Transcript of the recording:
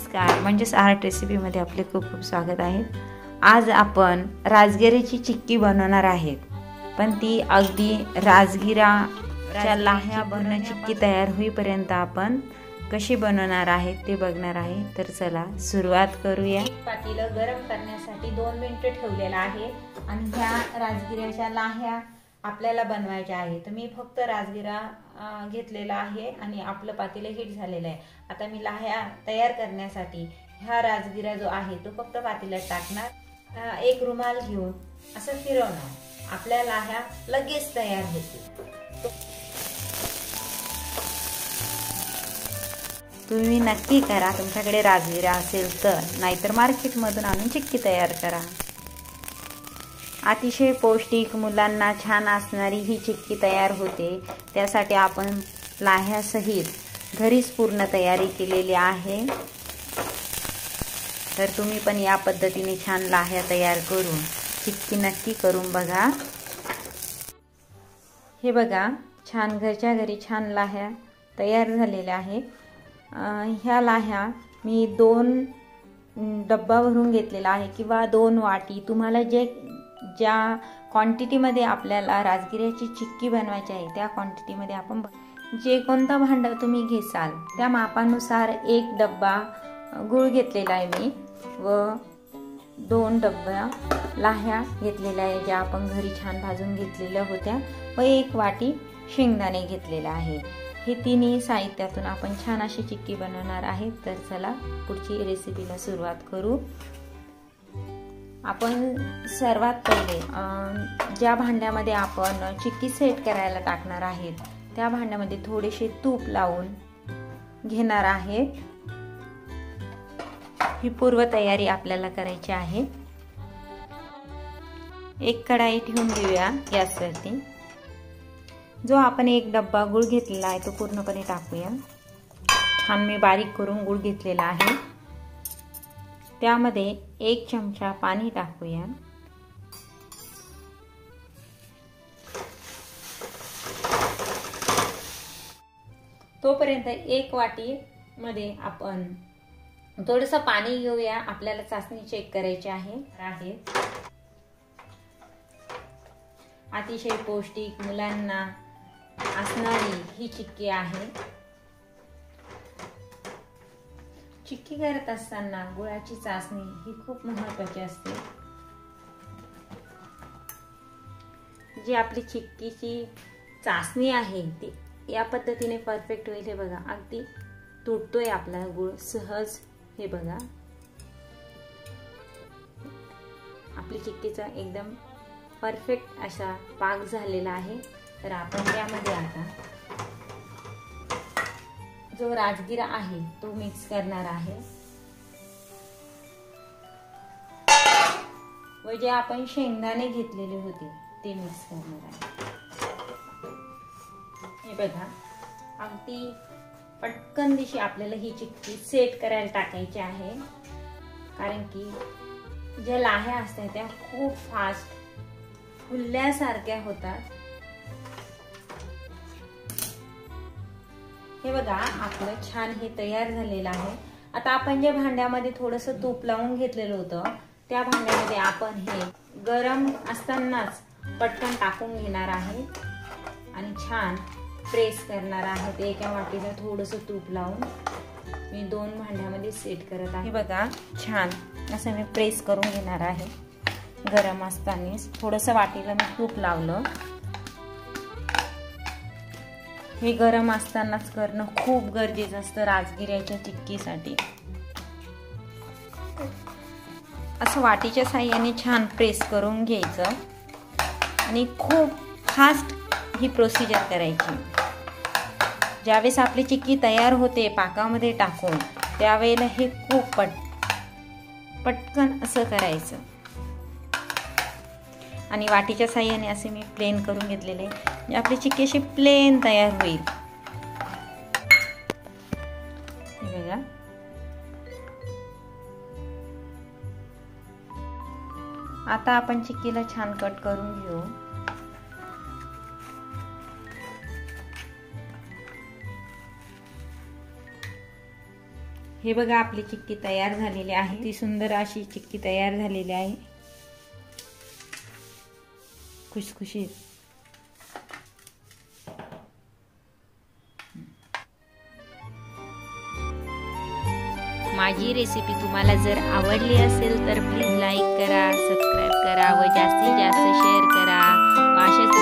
नमस्कार, म्हणजेच आर्ट रेसिपीमध्ये आपले खूप खूप स्वागत आहे। आज आपण राजगिऱ्याची चिक्की बनवणार आहेत, पण ती अगदी राजगिराच्या लाह्या बनवून चिक्की तयार होईपर्यंत आपण कशी बनवणार आहे ते बघणार आहे। तर चला सुरुवात करूया। पातेलं गरम करण्यासाठी 2 मिनिटे ठेवलेला आहे आणि ह्या राजगिऱ्याच्या लाह्या आपल्याला बनवायच्या आहे। तर मी फक्त राजगिरा घेतलेला आहे आणि आपलं पातेलं हीट झालेलं आहे। आता मी लाह्या तयार करण्यासाठी ह्या राजगिरा जो आहे तो फक्त पातेल्यात टाकणार, एक रुमाल घेऊन असं फिरवणार, आपल्या लाह्या लगेच तयार होतील। तुम्ही नक्की करा, तुमच्याकडे राजगिरा असेल तर, नाहीतर मार्केटमधून आणून चिक्की तयार करा। अतिशय पौष्टिक, मुलांना छान असणारी ही चिक्की तयार होते। त्यासाठी आपण लाह्यासहित घरीच पूर्ण तयारी केलेली आहे। तर तुम्ही पण या पद्धतीने छान लाह्या तयार करून चिक्की नक्की करून बघा। हे बघा, छान घरच्या घरी छान लाह्या तयार झालेल्या आहे। ह्या लाह्या मी 2 डब्बा भरून घेतलेला आहे किंवा 2 वाटी, तुम्हाला ज्या क्वांटिटीमध्ये आपल्याला राजगिऱ्याची चिक्की बनवायची आहे त्या क्वांटिटीमध्ये आपण जे कोणतं भांडं तुम्ही घेसाल त्या मापानुसार 1 डब्बा गूळ घेतलेला आहे मी व 2 डब्बा लाह्या घेतलेल्या आहे, ज्या आपण घरी छान भाजून घेतलेल्या होत्या, व 1 वाटी शेंगदाणे घेतलेला आहे। हे तिन्ही साहित्यातून आपण छान अशी चिक्की बनवणार आहे। तर चला पुढची रेसिपीला सुरुवात करू। आपण सर्वात पहिले ज्या भांड्यामध्ये आपण चिक्की सेट करायला टाकणार आहेत त्या भांड्यामध्ये थोडेसे तूप लावून घेणार आहे। ही पूर्व तयारी आपल्याला करायची आहे। एक कढाई ठेवून घेऊया गॅसवरती। जो आपण 1 डब्बा गूळ घेतलेला आहे तो पूर्णपणे टाकूया। छान मी बारीक करून गूळ घेतलेला आहे। त्यामध्ये 1 चमचा पाणी टाकूया। तोपर्यंत 1 वाटी मध्ये आपण थोडंसं पाणी घेऊया, आपल्याला चासणी चेक करायची आहे। अतिशय पौष्टिक, मुलांना असणारी ही चिक्की आहे। चिक्की करत असताना गुळाची चासणी ही खूप महत्त्वाची असते। जी आपली चिक्कीची चासणी आहे ती या पद्धतीने परफेक्ट होईल। हे बघा, अगदी तुटतोय आपला गुळ सहज। हे बघा, आपली चिक्कीचा एकदम परफेक्ट असा पाक झालेला आहे। तर आपण त्यामध्ये आता जो राजगिरा आहे तो मिक्स करणार आहे व जे आपण शेंगदाणे घेतलेले होते ते मिक्स करणार आहे। हे बघा, अगदी पटकन दिशी आपल्याला ही चिक्की सेट करायला टाकायची आहे, कारण की ज्या लाह्या असतात त्या खूप फास्ट फुलल्यासारख्या होतात। हे बघा, आपलं छान हे तयार झालेलं आहे। आता आपण जे भांड्यामध्ये थोडंसं तूप लावून घेतलेलं होतं त्या भांड्यामध्ये आपण हे गरम असतानाच पटकन टाकून घेणार आहे आणि छान प्रेस करणार आहे। ते एका वाटीला थोडंसं तूप लावून मी 2 भांड्यामध्ये सेट करत आहे। बघा, छान असं मी प्रेस करून घेणार आहे। गरम असतानाच थोडंसं वाटीला मी तूप लावलं। हे गरम असतानाच करणं खूप गरजेचं असतं राजगिऱ्याच्या चिक्कीसाठी। असं वाटीच्या साहाय्याने छान प्रेस करून घ्यायचं आणि खूप फास्ट ही प्रोसिजर करायची। ज्यावेळेस आपली चिक्की तयार होते पाकामध्ये टाकून, त्यावेळेला हे खूप पटकन असं करायचं आणि वाटीच्या साहाय्याने असे मी प्लेन करून घेतलेले, आपली चिक्की अशी प्लेन तयार होईल। हे बघा, आता आपण चिक्कीला छान कट करून घेऊ। हे बघा आपली चिक्की तयार झालेली आहे। ती सुंदर अशी चिक्की तयार झालेली आहे, खुशखुशीत। माझी रेसिपी तुम्हाला जर आवडली असेल तर प्लीज लाईक करा, सबस्क्राईब करा व जास्तीत जास्त शेअर करा व अशाच